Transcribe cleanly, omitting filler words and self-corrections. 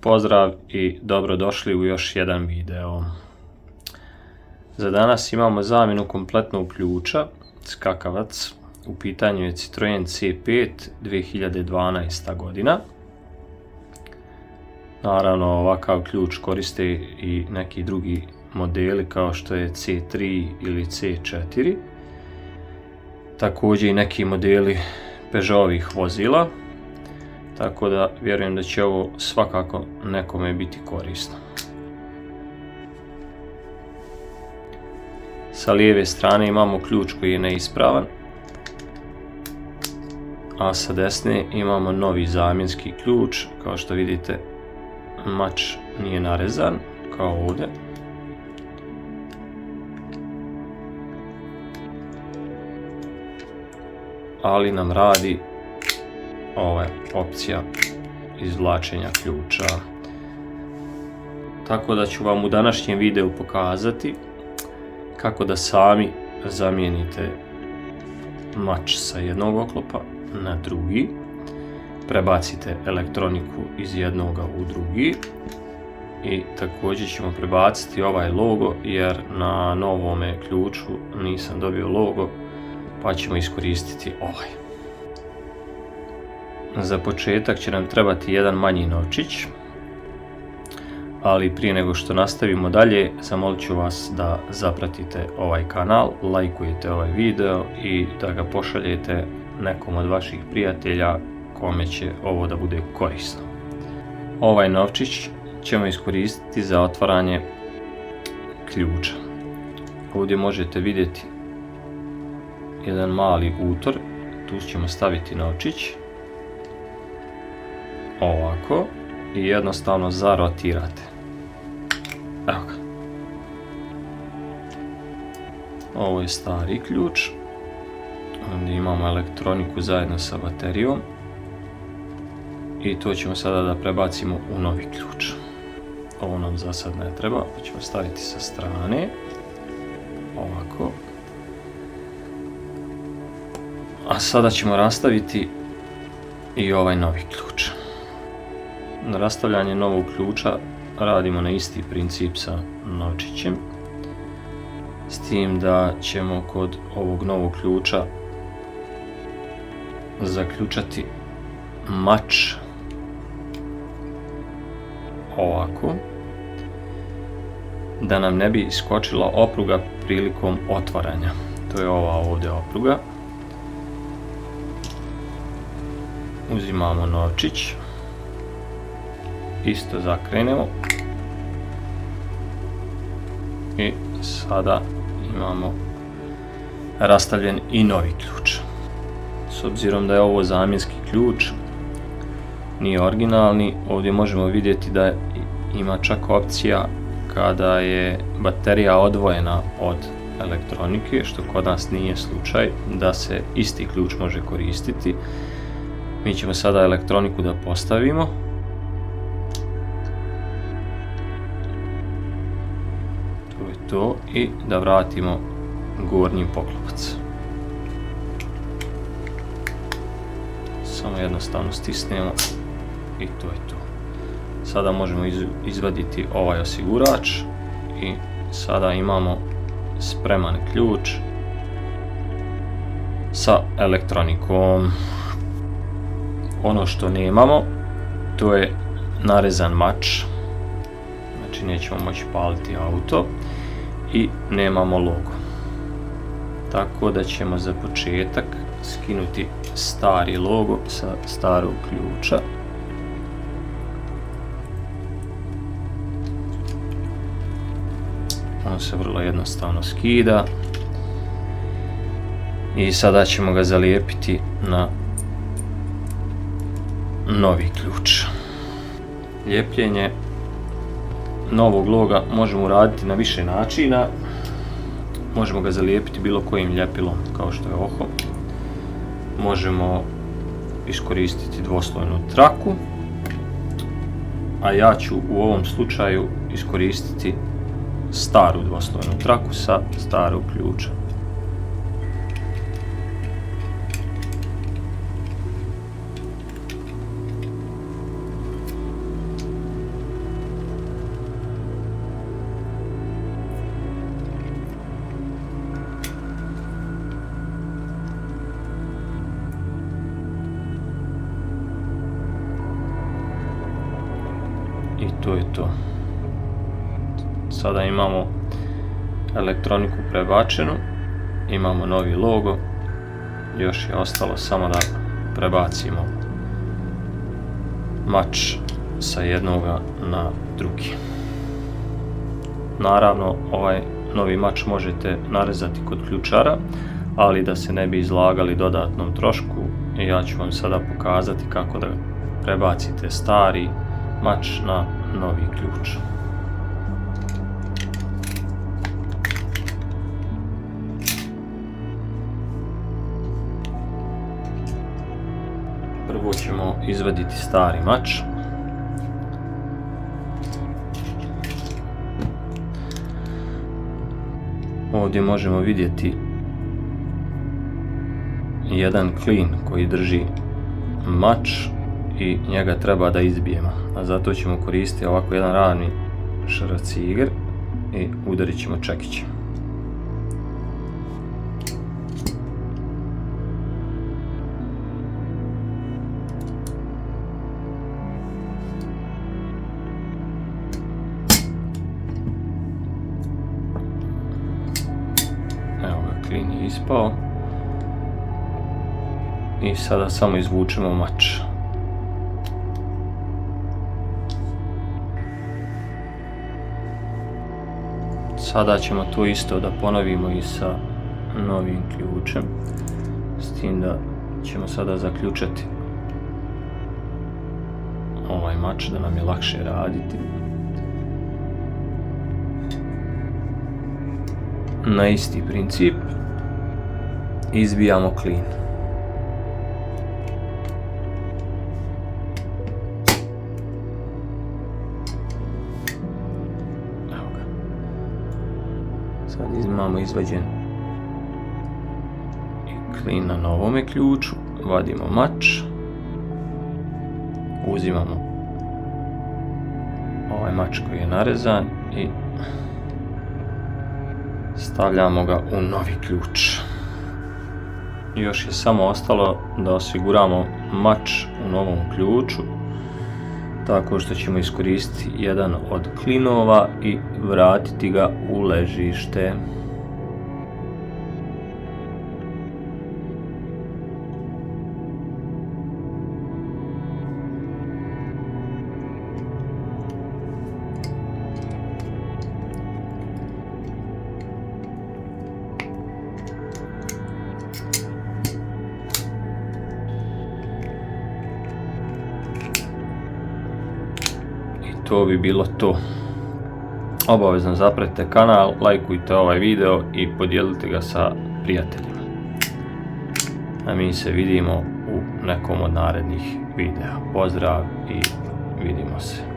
Pozdrav i dobrodošli u još jedan video. Za danas imamo zamjenu kompletnog ključa, skakavac. U pitanju je Citroen C5 2012. godina. Naravno, ovakav ključ koriste i neki drugi modeli kao što je C3 ili C4. Također i neki modeli Peugeotovih vozila. Tako da vjerujem da će ovo svakako nekome biti korisno. Sa lijeve strane imamo ključ koji je neispravan, a sa desne imamo novi zamjenski ključ. Kao što vidite, mač nije narezan kao ovdje. Ali nam radi ova opcija izvlačenja ključa. Tako da ću vam u današnjem videu pokazati kako da sami zamijenite mač sa jednog oklopa na drugi. Prebacite elektroniku iz jednoga u drugi. I također ćemo prebaciti ovaj logo jer na novome ključu nisam dobio logo, pa ćemo iskoristiti ovaj. Za početak će nam trebati jedan manji novčić, ali prije nego što nastavimo dalje, zamolit ću vas da zapratite ovaj kanal, lajkujete ovaj video i da ga pošaljete nekom od vaših prijatelja kome će ovo da bude korisno. Ovaj novčić ćemo iskoristiti za otvaranje ključa. Ovdje možete vidjeti jedan mali utor, tu ćemo staviti novčić. Ovako i jednostavno zarotirate. Evo ga. Ovo je stari ključ. Ovdje imamo elektroniku zajedno sa baterijom. I to ćemo sada da prebacimo u novi ključ. Ovo nam za sad ne treba, pa ćemo staviti sa strane. Ovako. A sada ćemo rastaviti i ovaj novi ključ. Na rastavljanje novog ključa radimo na isti princip sa novčićem, s tim da ćemo kod ovog novog ključa zaključati mač ovako, da nam ne bi iskočila opruga prilikom otvaranja. To je ova ovdje opruga. Uzimamo novčić, isto zakrenemo i sada imamo rastavljen i novi ključ. S obzirom da je ovo zamjenski ključ, nije originalni, ovdje možemo vidjeti da ima čak opcija kada je baterija odvojena od elektronike, što kod nas nije slučaj, da se isti ključ može koristiti. Mi ćemo sada elektroniku da postavimo. To je to i da vratimo gornji poklopac. Samo jednostavno stisnemo i to je to. Sada možemo izvaditi ovaj osigurač i sada imamo spreman ključ sa elektronikom. Ono što nemamo, to je narezan mač, znači nećemo moći paliti auto, i nemamo logo. Tako da ćemo za početak skinuti stari logo sa starog ključa. On se vrlo jednostavno skida i sada ćemo ga zalijepiti na novi ključ. Lijepljenje novog loga možemo uraditi na više načina. Možemo ga zalijepiti bilo kojim ljepilom kao što je oko. Možemo iskoristiti dvoslojnu traku, a ja ću u ovom slučaju iskoristiti staru dvoslojnu traku sa starog ključa. i to je to. Sada imamo elektroniku prebačenu, imamo novi logo, još je ostalo samo da prebacimo mač sa jednoga na drugi. Naravno, ovaj novi mač možete narezati kod ključara, ali da se ne bi izlagali dodatnom trošku, ja ću vam sada pokazati kako da prebacite stari mač na novi ključ. Prvo ćemo izvaditi stari mač. Ovdje možemo vidjeti jedan klin koji drži mač i njega treba da izbijemo. A zato ćemo koristiti ovako jedan ravni šraciger i udarit ćemo čekićem. Evo ga, klin je ispao. I sada samo izvučemo mač. Sada ćemo to isto da ponovimo i sa novim ključem, s tim da ćemo sada zaključati ovaj mač da nam je lakše raditi. Na isti princip izbijamo klin. Sad imamo izvađen i klin na novome ključu, vadimo mač, uzimamo ovaj mač koji je narezan i stavljamo ga u novi ključ. Još je samo ostalo da osiguramo mač u novom ključu, tako što ćemo iskoristiti jedan od klinova i vratiti ga u ležište. To bi bilo to. Obavezno zapratite kanal, lajkujte ovaj video i podijelite ga sa prijateljima. A mi se vidimo u nekom od narednih videa. Pozdrav i vidimo se.